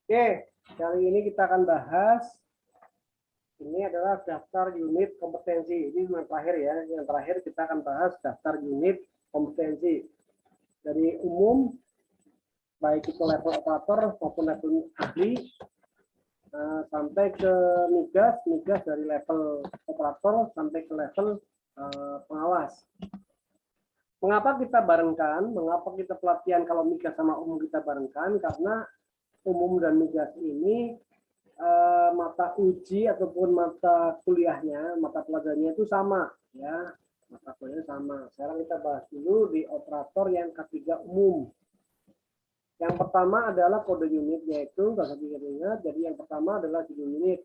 Oke, kali ini kita akan bahas, ini adalah daftar unit kompetensi. Ini yang terakhir ya, yang terakhir kita akan bahas daftar unit kompetensi. Dari umum, baik itu level operator maupun level ahli, sampai ke migas dari level operator sampai ke level pengawas. Mengapa kita barengkan? Mengapa kita pelatihan kalau migas sama umum kita barengkan? Karena umum dan migas ini mata uji ataupun mata kuliahnya, mata pelajarannya itu sama, ya, mata kuliahnya sama. Sekarang kita bahas dulu di operator yang ketiga umum. Yang pertama adalah kode unit, yaitu nggak usah diingat. Jadi yang pertama adalah judul unit.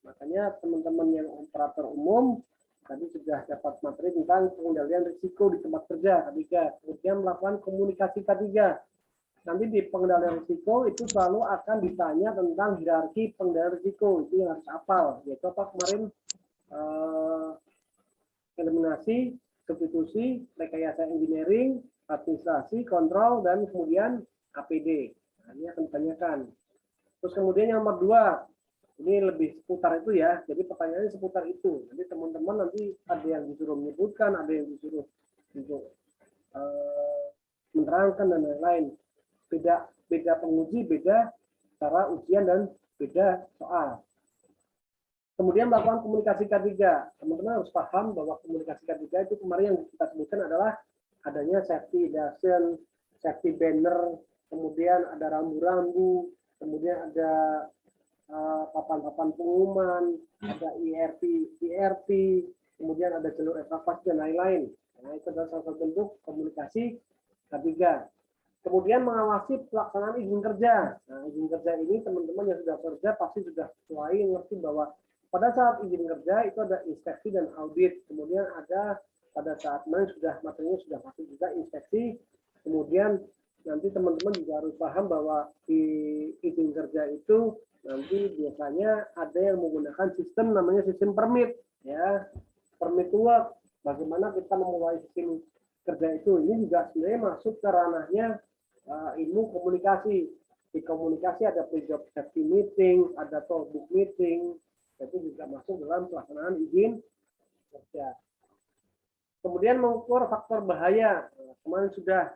Makanya teman-teman yang operator umum tadi sudah dapat materi tentang pengendalian risiko di tempat kerja K3. Kemudian melakukan komunikasi K3. Nanti di pengendalian risiko itu selalu akan ditanya tentang hierarki pengendalian risiko. Itu yang harus hafal. Yaitu apa kemarin? Eliminasi, substitusi, rekayasa engineering, administrasi, kontrol, dan kemudian APD. Nah, ini akan ditanyakan. Terus kemudian yang nomor 2, ini lebih seputar itu ya. Jadi pertanyaannya seputar itu. Jadi teman-teman nanti ada yang disuruh menyebutkan, ada yang disuruh untuk menerangkan dan lain-lain. Beda penguji, beda cara ujian dan beda soal. Kemudian melakukan komunikasi K3. Teman-teman harus paham bahwa komunikasi K3 itu kemarin yang kita sebutkan adalah adanya safety dashing, safety banner, kemudian ada rambu-rambu, kemudian ada papan-papan pengumuman, ada IRP, kemudian ada jalur evakuasi dan lain-lain. Nah, itu adalah salah satu bentuk komunikasi K3. Kemudian mengawasi pelaksanaan izin kerja. Nah, izin kerja ini teman-teman yang sudah kerja pasti sudah mulai ngerti bahwa pada saat izin kerja itu ada inspeksi dan audit. Kemudian ada pada saat materinya sudah masuk juga inspeksi. Kemudian nanti teman-teman juga harus paham bahwa di izin kerja itu nanti biasanya ada yang menggunakan sistem namanya sistem permit, ya, permit to work. Bagaimana kita memulai sistem kerja itu? Ini juga sebenarnya masuk ke ranahnya ilmu komunikasi. Di komunikasi ada pre-job safety meeting, ada toolbook meeting, itu juga masuk dalam pelaksanaan izin kerja. Kemudian mengukur faktor bahaya. Kemarin sudah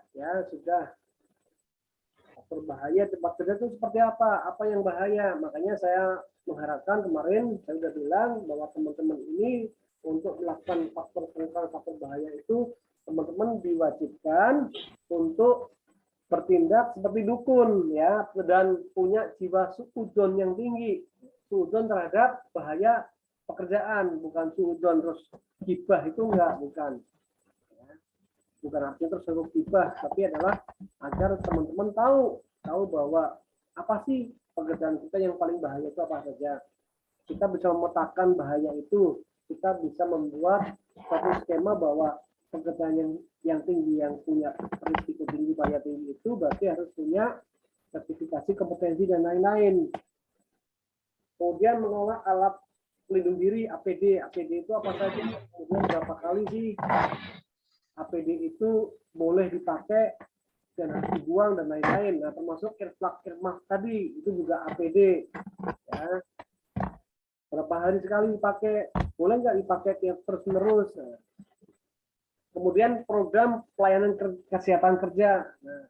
faktor bahaya tempat kerja itu seperti apa? Apa yang bahaya? Makanya saya mengharapkan kemarin saya sudah bilang bahwa teman-teman ini untuk melakukan pengukuran faktor bahaya itu teman-teman diwajibkan untuk bertindak seperti dukun, ya, dan punya jiwa suudzon yang tinggi, suudzon terhadap bahaya pekerjaan, bukan suudzon terus gibah, itu enggak, bukan artinya terus suruh gibah, tapi adalah agar teman-teman tahu bahwa apa sih pekerjaan kita yang paling bahaya itu apa saja. Kita bisa memetakan bahaya itu, kita bisa membuat satu skema bahwa pekerjaan yang tinggi, yang punya risiko tinggi, bahaya tinggi itu berarti harus punya sertifikasi kompetensi dan lain-lain. Kemudian mengolah alat pelindung diri APD. APD itu apa saja? Kemudian berapa kali sih APD itu boleh dipakai dan harus dibuang dan lain-lain. Nah, termasuk earplug tadi itu juga APD. Ya. Berapa hari sekali dipakai? Boleh nggak dipakai tiap terus-menerus? Nah. Kemudian program pelayanan kesehatan kerja. Nah,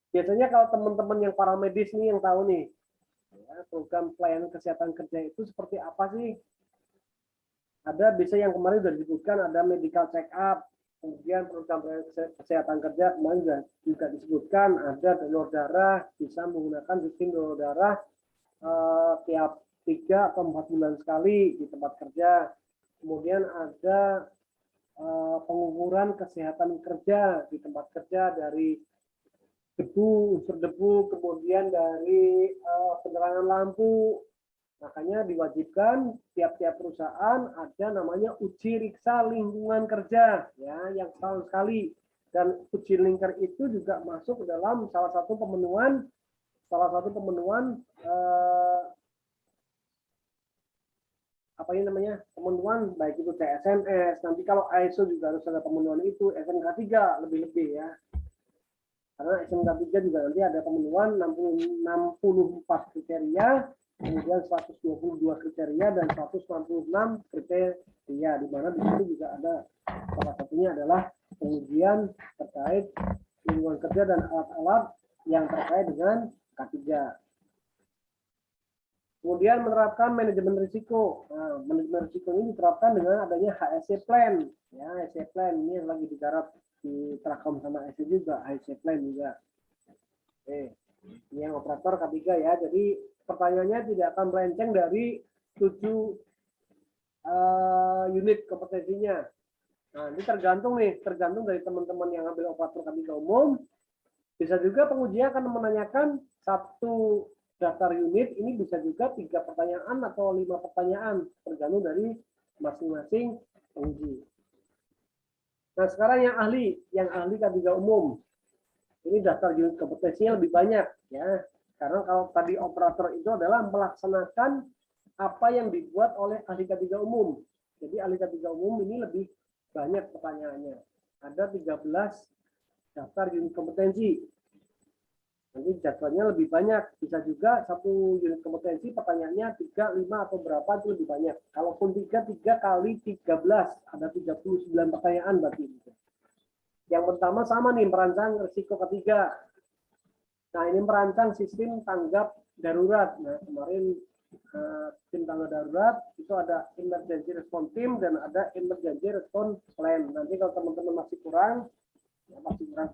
biasanya kalau teman-teman yang para medis nih yang tahu nih, ya, program pelayanan kesehatan kerja itu seperti apa sih? Ada bisa yang kemarin sudah disebutkan, ada medical check up, kemudian program kesehatan kerja kemarin juga disebutkan, ada donor darah, bisa menggunakan sistem donor darah tiap 3 atau 4 bulan sekali di tempat kerja. Kemudian ada pengukuran kesehatan kerja di tempat kerja dari debu, unsur debu, kemudian dari penerangan lampu. Makanya diwajibkan tiap-tiap perusahaan ada namanya uji riksa lingkungan kerja, ya, yang setahun sekali. Dan uji lingkar itu juga masuk dalam salah satu pemenuhan apa ini namanya, pemenuhan baik itu TSMS. Nanti kalau ISO juga harus ada pemenuhan itu, SNK 3 lebih-lebih, ya. Karena SMK 3 juga nanti ada pemenuhan 64 kriteria, kemudian 122 kriteria dan 166 kriteria, di mana di situ juga ada salah satunya adalah pengujian terkait lingkungan kerja dan alat-alat yang terkait dengan K3. Kemudian menerapkan manajemen risiko. Nah, manajemen risiko ini diterapkan dengan adanya HSE Plan. Ya, HSE Plan ini yang lagi digarap di Trakom sama HSE juga, HSE Plan juga. Oke, ini yang operator K3 ya. Jadi pertanyaannya tidak akan melenceng dari 7 unit kompetensinya. Nah, ini tergantung dari teman-teman yang ambil operator K3 umum. Bisa juga pengujian akan menanyakan satu daftar unit, ini bisa juga 3 pertanyaan atau 5 pertanyaan, tergantung dari masing-masing penguji. Nah, sekarang yang ahli K3 umum. Ini daftar unit kompetensinya lebih banyak ya. Karena kalau tadi operator itu adalah melaksanakan apa yang dibuat oleh ahli K3 umum. Jadi ahli K3 umum ini lebih banyak pertanyaannya. Ada 13 daftar unit kompetensi. Nanti jadwalnya lebih banyak. Bisa juga satu unit kompetensi pertanyaannya 3, 5 atau berapa itu lebih banyak. Kalaupun 3 kali 13 ada 39 pertanyaan berarti. Yang pertama sama nih, merancang risiko ketiga. Nah, ini merancang sistem tanggap darurat. Nah, kemarin tim tanggap darurat itu ada emergency response team dan ada emergency response plan. Nanti kalau teman-teman masih kurang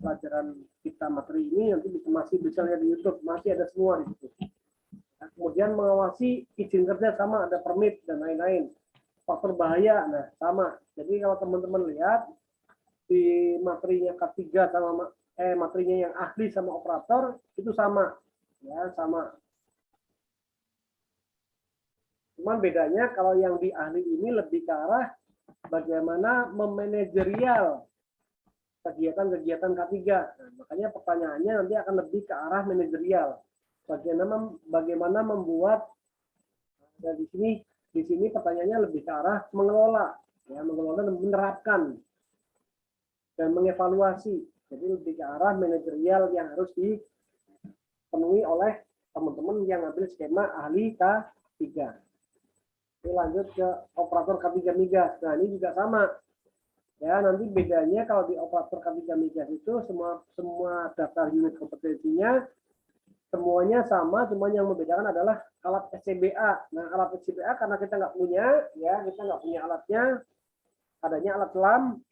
pelajaran kita materi ini, nanti masih bisa lihat di YouTube, masih ada semua di situ. Nah, kemudian mengawasi izin kerja sama, ada permit dan lain-lain. Faktor bahaya, nah sama. Jadi kalau teman-teman lihat di materinya K3 sama materinya yang ahli sama operator itu sama, ya sama. Cuman bedanya kalau yang di ahli ini lebih ke arah bagaimana memanajerial kegiatan-kegiatan K3. Nah, makanya pertanyaannya nanti akan lebih ke arah manajerial. Bagaimana membuat, dan di sini pertanyaannya lebih ke arah mengelola, ya, mengelola dan menerapkan dan mengevaluasi. Jadi lebih ke arah manajerial yang harus dipenuhi oleh teman-teman yang ambil skema ahli K3. Ini lanjut ke operator K3 migas. Nah, ini juga sama. Ya, nanti bedanya kalau di operator K3 migas itu semua daftar unit kompetensinya semuanya sama, cuma yang membedakan adalah alat SCBA. Nah, alat SCBA karena kita nggak punya, ya kita nggak punya alatnya, adanya alat selam.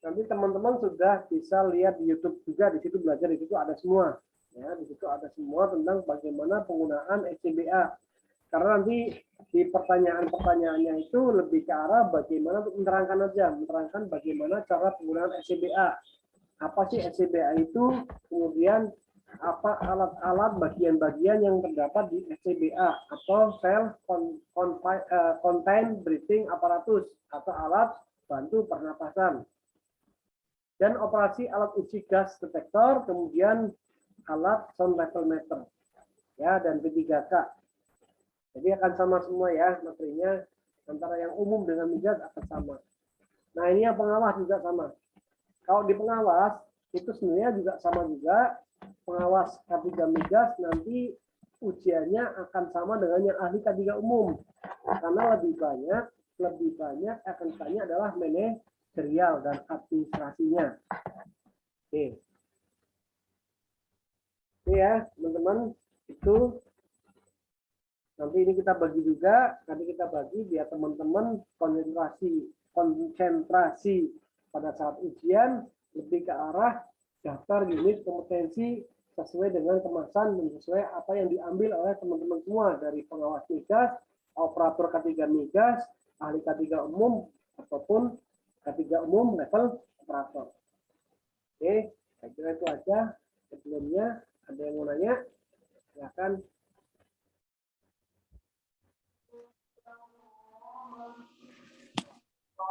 Nanti teman-teman sudah bisa lihat di YouTube juga, di situ belajar, di situ ada semua. Ya, di situ ada semua tentang bagaimana penggunaan SCBA. Karena nanti di pertanyaan-pertanyaannya itu lebih ke arah bagaimana untuk menerangkan bagaimana cara penggunaan SCBA. Apa sih SCBA itu? Kemudian apa alat-alat bagian-bagian yang terdapat di SCBA atau self contained breathing apparatus atau alat bantu pernapasan. Dan operasi alat uji gas detektor, kemudian alat sound level meter. Ya, dan P3K. Jadi akan sama semua ya materinya, antara yang umum dengan migas akan sama. Nah, ini yang pengawas juga sama. Kalau di pengawas itu sebenarnya juga sama juga. Pengawas K3 migas nanti ujiannya akan sama dengan yang ahli K3 umum. Karena lebih banyak akan ditanya adalah manajerial dan administrasinya. Oke. Ini ya, teman-teman, itu nanti ini kita bagi juga, biar teman-teman konsentrasi pada saat ujian lebih ke arah daftar unit kompetensi sesuai dengan kemasan dan sesuai apa yang diambil oleh teman-teman semua dari pengawas migas, operator K3 migas, ahli K3 umum ataupun K3 umum level operator. Oke, saya kira itu aja. Sebelumnya ada yang mau nanya? Silakan.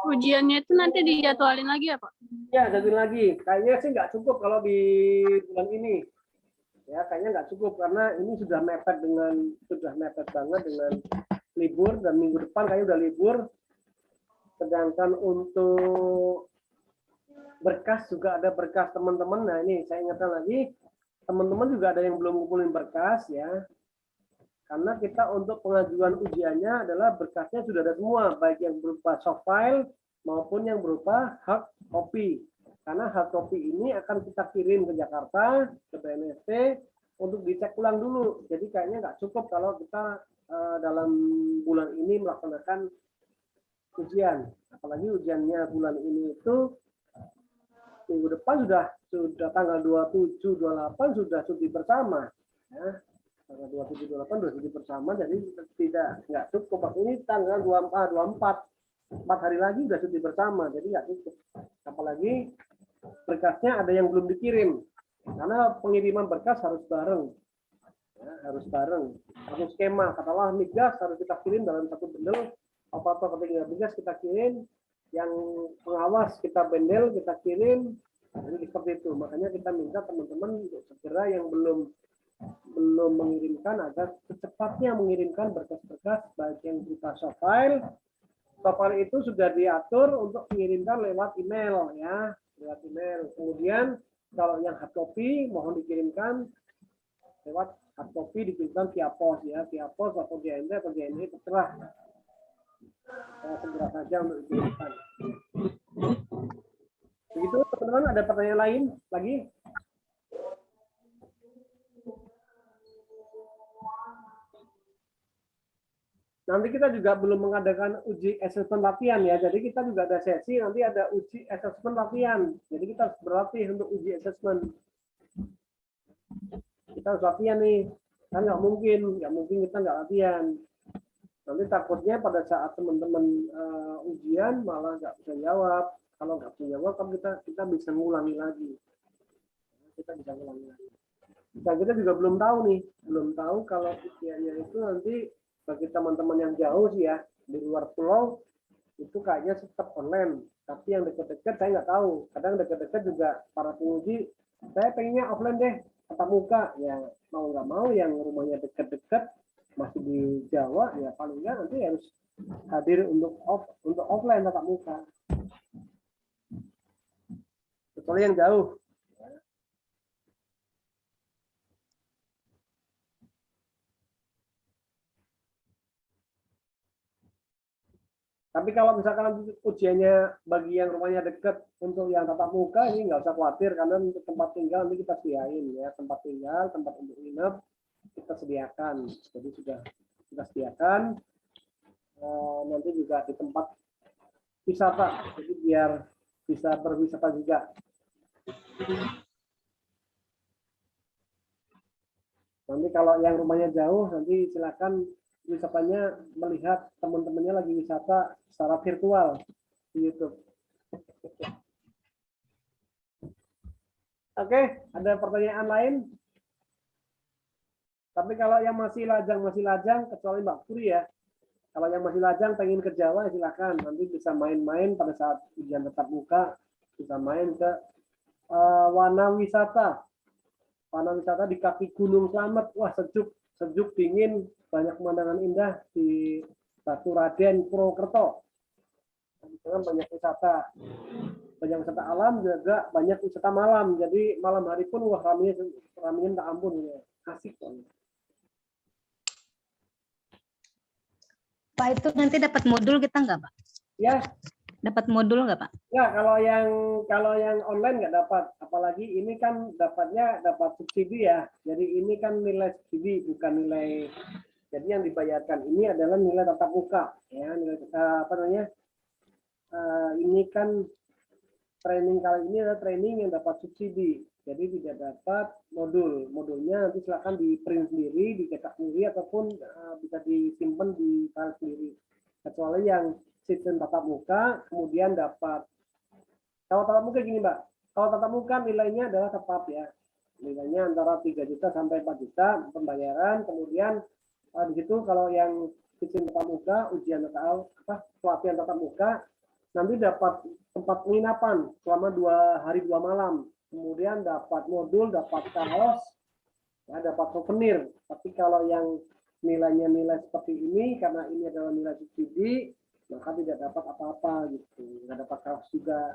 Ujiannya itu nanti dijadwalin lagi ya Pak? Ya, jadwalin lagi. Kayaknya sih nggak cukup kalau di bulan ini. Ya, kayaknya nggak cukup karena ini sudah mepet banget dengan libur dan minggu depan kayaknya udah libur. Sedangkan untuk berkas juga ada berkas teman-teman. Nah ini saya ingatkan lagi, teman-teman juga ada yang belum ngumpulin berkas ya. Karena kita untuk pengajuan ujiannya adalah berkasnya sudah ada semua, baik yang berupa soft file maupun yang berupa hard copy. Karena hard copy ini akan kita kirim ke Jakarta, ke BNST, untuk dicek ulang dulu. Jadi kayaknya nggak cukup kalau kita dalam bulan ini melaksanakan ujian. Apalagi ujiannya bulan ini itu minggu depan sudah tanggal 27, 28 sudah cuti bersama. Ya. Tanggal 27, 28 sudah cuti bersama, jadi nggak cukup. Ini tanggal 24, 4 hari lagi sudah cuti bersama, jadi nggak cukup. Apalagi berkasnya ada yang belum dikirim, karena pengiriman berkas harus bareng. Ya, harus bareng. Satu skema, katakanlah migas harus kita kirim dalam satu bundle, operator ketika migas kita kirim, yang pengawas kita bendel, kita kirim, jadi seperti itu. Makanya kita minta teman-teman untuk segera yang belum mengirimkan agar secepatnya mengirimkan berkas-berkas baik yang berupa soft file. Soft file itu sudah diatur untuk mengirimkan lewat email ya, lewat email. Kemudian kalau yang hard copy mohon dikirimkan lewat hard copy, dikirimkan via pos ya, via pos atau JNT atau JNE terserah. Segera saja untuk dikirimkan. Begitu teman-teman, ada pertanyaan lain lagi? Nanti kita juga belum mengadakan uji assessment latihan ya. Jadi kita juga ada sesi, nanti ada uji assessment latihan. Jadi kita harus berlatih untuk uji assessment. Kita harus latihan nih. Kan nggak mungkin kita nggak latihan. Nanti takutnya pada saat teman-teman ujian malah nggak bisa jawab. Kalau nggak bisa jawab, kan kita bisa ngulangi lagi. Kita bisa ngulangi lagi. Dan kita juga belum tahu nih, kalau ujiannya itu nanti bagi teman-teman yang jauh sih ya, di luar pulau, itu kayaknya tetap online. Tapi yang dekat-dekat saya nggak tahu. Kadang dekat-dekat juga para penguji, saya pengennya offline deh, tatap muka. Ya mau nggak mau yang rumahnya dekat-dekat, masih di Jawa, ya paling nggak nanti harus hadir untuk offline tatap muka. Kecuali yang jauh. Tapi kalau misalkan ujiannya bagi yang rumahnya dekat untuk yang tatap muka, ini nggak usah khawatir karena untuk tempat tinggal nanti kita sediain ya, tempat tinggal, tempat untuk nginep kita sediakan. Jadi sudah kita sediakan. Nanti juga di tempat wisata, jadi biar bisa berwisata juga. Nanti kalau yang rumahnya jauh, nanti silakan wisatanya melihat teman-temannya lagi wisata secara virtual di YouTube. Oke, ada pertanyaan lain? Tapi kalau yang masih lajang, kecuali Mbak Puri ya. Kalau yang masih lajang pengen ke Jawa, silakan. Nanti bisa main-main pada saat ujian tatap muka, bisa main ke Wana Wisata. Wana Wisata di kaki Gunung Slamet. Wah, sejuk, dingin, banyak pemandangan indah di Batu Raden, Purwokerto. Banyak wisata alam, juga banyak wisata malam. Jadi malam hari pun wah ramainya tak ampun ya. Asik banget. Pak, itu nanti dapat modul kita nggak, Pak? Ya. Dapat modul nggak, Pak? Ya, kalau yang online nggak dapat. Apalagi ini kan dapat subsidi ya. Jadi ini kan nilai subsidi, bukan nilai. Jadi yang dibayarkan ini adalah nilai tatap muka. Ya, nilai ini kan training kali ini adalah training yang dapat subsidi. Jadi tidak dapat modul. Modulnya nanti silakan di print sendiri, dicetak sendiri, ataupun bisa disimpan di file sendiri. Kecuali yang sistem tatap muka, kemudian dapat. Kalau tatap muka gini Mbak, kalau tatap muka nilainya adalah tetap ya. Nilainya antara 3 juta sampai 4 juta pembayaran. Kemudian di situ kalau yang sistem tatap muka, ujian pelatihan tatap muka, nanti dapat tempat penginapan selama 2 hari 2 malam. Kemudian dapat modul, dapat kaos, ya, dapat souvenir. Tapi kalau yang nilainya nilai seperti ini, karena ini adalah nilai subsidi, maka tidak dapat apa-apa gitu. Nggak dapat kaos juga.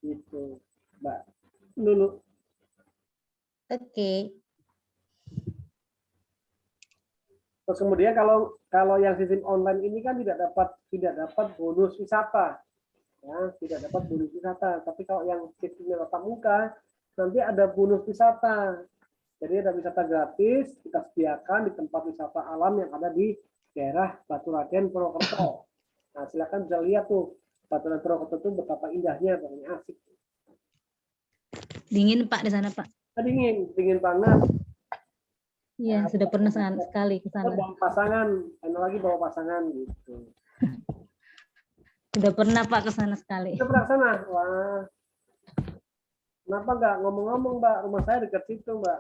Gitu, Mbak. Dulu. Oke. Terus kemudian kalau yang sistem online ini kan tidak dapat bonus wisata, ya, tidak dapat bonus wisata. Tapi kalau yang sistemnya tatap muka nanti ada bonus wisata. Jadi ada wisata gratis kita sediakan di tempat wisata alam yang ada di daerah Baturaden Purwokerto. Nah, silakan bisa lihat tuh Baturaden Purwokerto itu betapa indahnya, pokoknya asik. Dingin Pak di sana Pak. Dingin banget. Iya, sudah pernah sekali ke sana. Bawa pasangan, enak lagi bawa pasangan gitu. Sudah pernah Pak ke sana sekali. Kita pernah ke sana, wah. Kenapa nggak ngomong-ngomong Mbak, rumah saya dekat situ Mbak.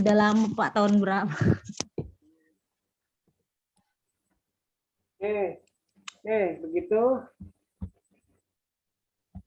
Udah lama Pak, tahun berapa? Begitu.